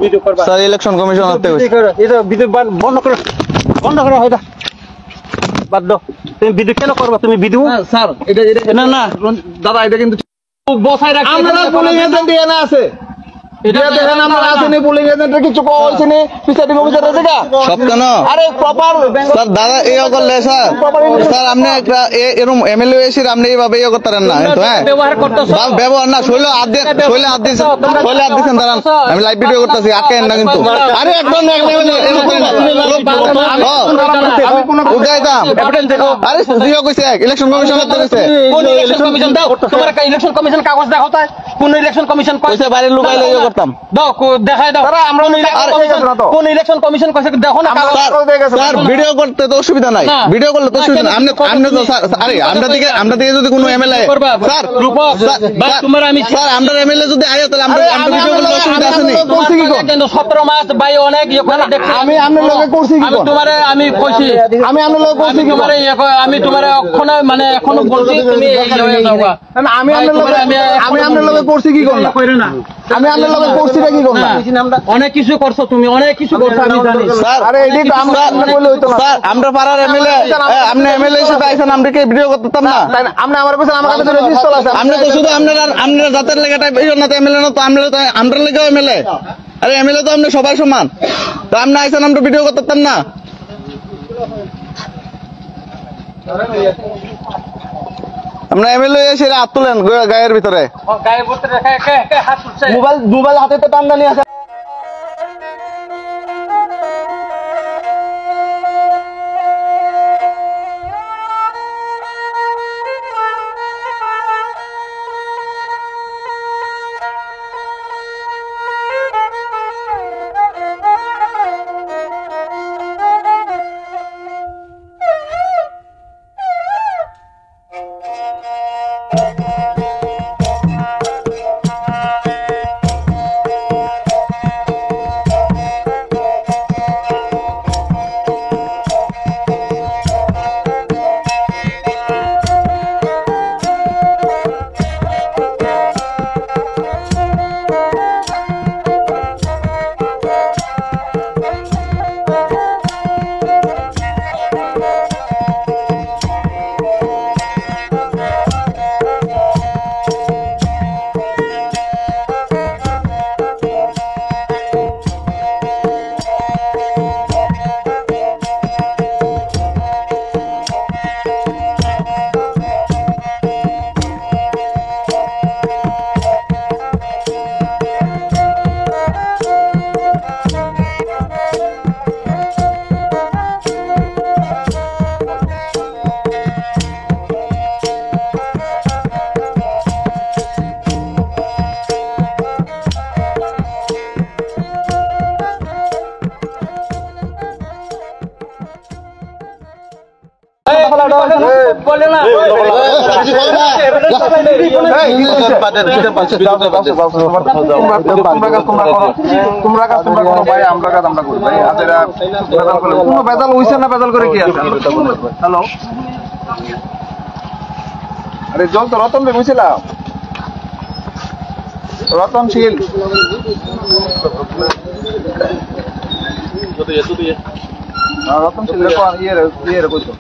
video করবা sir election commission হতে এটা ভিডিও বন্ধ করো হয়তো বাদ দাও তুমি ভিডিও কেন করবা তুমি ভিডিও স্যার এটা না না দাদা এটা কিন্তু বসাই রাখছি আমরা পুলিং এজেন্ট দিয়ে না আছে এটা দেখেন আমরা আসেনি পুলিং এজেন্টের কিছু কইছেনি পিছাটি অফিসার দেখা সব কেন আরে প্রপার স্যার দাদা এই করলে স্যার আপনি একটা এরকম এমএলএ এসে আপনি এইভাবে ইয়ে করতেন না কিন্তু হ্যাঁ ব্যবহার করতেছো ব্যবহার না শৈল হাত দিছেন দাঁড়ান আমি লাইভ ভিডিও করতেছি আটকেন না কিন্তু আরে একদম উঠাইতাম আরে দিও কইছে ইলেকশন কমিশন করতে কইছে কোন ইলেকশন কমিশন দাও তোমার ইলেকশন কমিশন কাগজ দেখাও তাই কোন ইলেকশন কমিশন কইছে বাইরের লোক আইলে ইয়ে করতাম দাও দেখাই দাও আমরা কোন ইলেকশন কমিশন কইছে দেখো না স্যার ভিডিও করতে তো অসুবিধা নাই ভিডিও করলে তো অসুবিধা নাই আপনি তো আরে আমরা থেকে যদি কোনো এমএলএ স্যার রূপক ভাই তোমার আমি স্যার আমরা এমএলএ যদি আয় তাহলে আমরা ভিডিও করলে অসুবিধা আছে নি করছি কি কিন্তু 17 মাস ভাই অনেক ইয়ে দেখছি আমি আপনার লগে করছি কি আমি তোমারে আমি কইছি আমি আপনার লগে করছি কি তোমারে আমি তোমারে এখনো মানে এখনো বলছি তুমি হয়ে যাওয়া আমি আপনার লগে করছি কি করলা কইরো না আমি আপনার লগে করছি কি করলা অনেক কিছু করছো তুমি অনেক কিছু করছো আমি জানি স্যার আরে এডি তো আমরা বলে হইতো না স্যার আমরা পাড়ার এমএলএ আপনি এমএলএ সাথে আইছেন আমরা কি ভিডিও করতেম না আপনি আমার কাছে রেজিস্টার আছে আপনি তো শুধু আপনারা জাতের লেগাটা এই না এমএলএ না তো আমরা লেগাও এমএলএ আরে এমএলএ তো আপনি সবার সমান তো আপনি আইছেন আমরা ভিডিও করতেম না আমরা এমএলএ এসে হাত তুলেন গায়ের ভিতরে গায়ের ভিতরে হাত তুলছে মোবাইল হাতে তো টানদানি আছে বলে না তোমরা কাজ তোমরা করো ভাই আমরা কাজ আমরা করি ভাই আজেরা বেজাল করে কোনো বেজাল হইছে না বেজাল করে কি আছে হ্যালো আরে জল তো রতন রে বুঝছিলাম রতনশীল রতনশীল ইয়ে রে কইছো